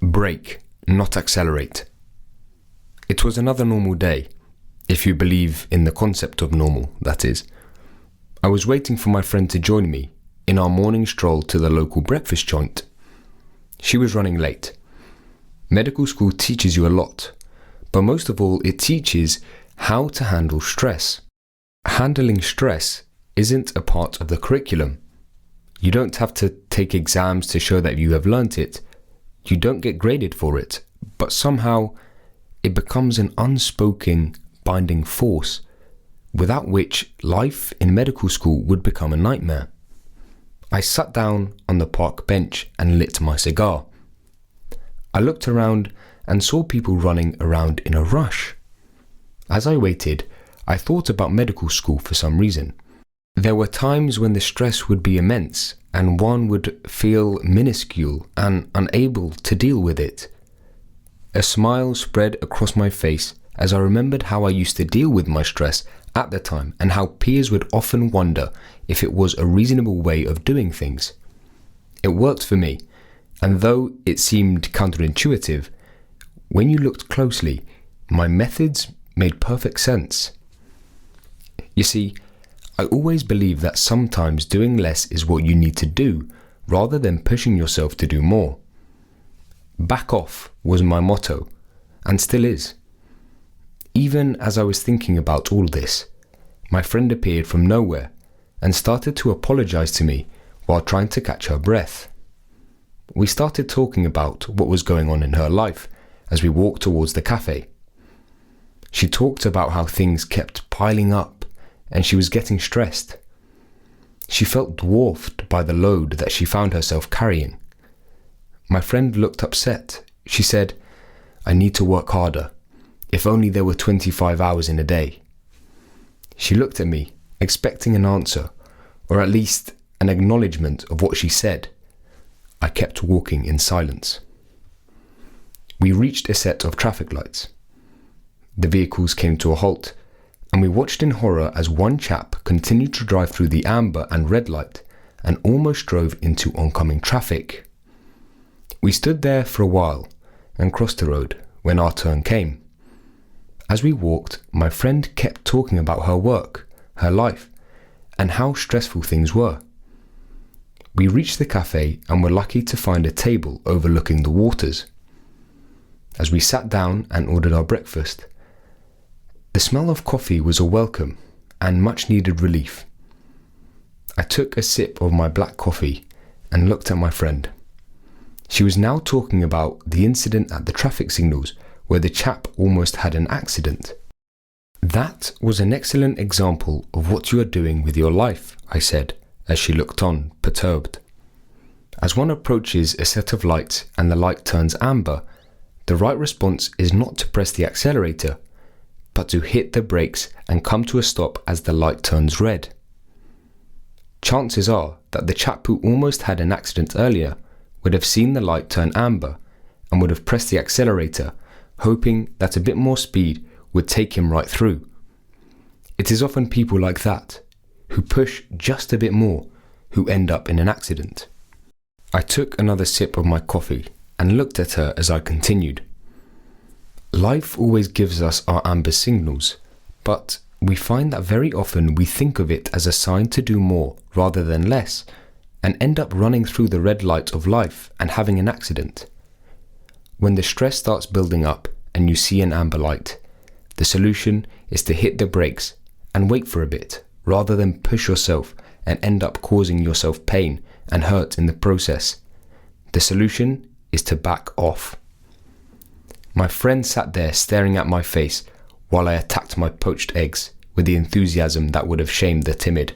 Brake, not accelerate. It was another normal day, if you believe in the concept of normal, that is. I was waiting for my friend to join me in our morning stroll to the local breakfast joint. She was running late. Medical school teaches you a lot, but most of all it teaches how to handle stress. Handling stress isn't a part of the curriculum. You don't have to take exams to show that you have learnt it. You don't get graded for it, but somehow it becomes an unspoken binding force, without which life in medical school would become a nightmare. I sat down on the park bench and lit my cigar. I looked around and saw people running around in a rush. As I waited, I thought about medical school for some reason. There were times when the stress would be immense and one would feel minuscule and unable to deal with it. A smile spread across my face as I remembered how I used to deal with my stress at the time and how peers would often wonder if it was a reasonable way of doing things. It worked for me, and though it seemed counterintuitive, when you looked closely, my methods made perfect sense. You see, I always believe that sometimes doing less is what you need to do, rather than pushing yourself to do more. Back off was my motto, and still is. Even as I was thinking about all this, my friend appeared from nowhere and started to apologize to me while trying to catch her breath. We started talking about what was going on in her life as we walked towards the cafe. She talked about how things kept piling up and she was getting stressed. She felt dwarfed by the load that she found herself carrying. My friend looked upset. She said, "I need to work harder. If only there were 25 hours in a day." She looked at me, expecting an answer, or at least an acknowledgement of what she said. I kept walking in silence. We reached a set of traffic lights. The vehicles came to a halt, and we watched in horror as one chap continued to drive through the amber and red light and almost drove into oncoming traffic. We stood there for a while and crossed the road when our turn came. As we walked, my friend kept talking about her work, her life, and how stressful things were. We reached the cafe and were lucky to find a table overlooking the waters. As we sat down and ordered our breakfast, the smell of coffee was a welcome and much needed relief. I took a sip of my black coffee and looked at my friend. She was now talking about the incident at the traffic signals where the chap almost had an accident. "That was an excellent example of what you are doing with your life," I said, as she looked on, perturbed. As one approaches a set of lights and the light turns amber, the right response is not to press the accelerator, but to hit the brakes and come to a stop as the light turns red. Chances are that the chap who almost had an accident earlier would have seen the light turn amber and would have pressed the accelerator, hoping that a bit more speed would take him right through. It is often people like that, who push just a bit more, who end up in an accident. I took another sip of my coffee and looked at her as I continued. Life always gives us our amber signals, but we find that very often we think of it as a sign to do more rather than less, and end up running through the red light of life and having an accident. When the stress starts building up and you see an amber light, the solution is to hit the brakes and wait for a bit, rather than push yourself and end up causing yourself pain and hurt in the process. The solution is to back off. My friend sat there staring at my face while I attacked my poached eggs with the enthusiasm that would have shamed the timid.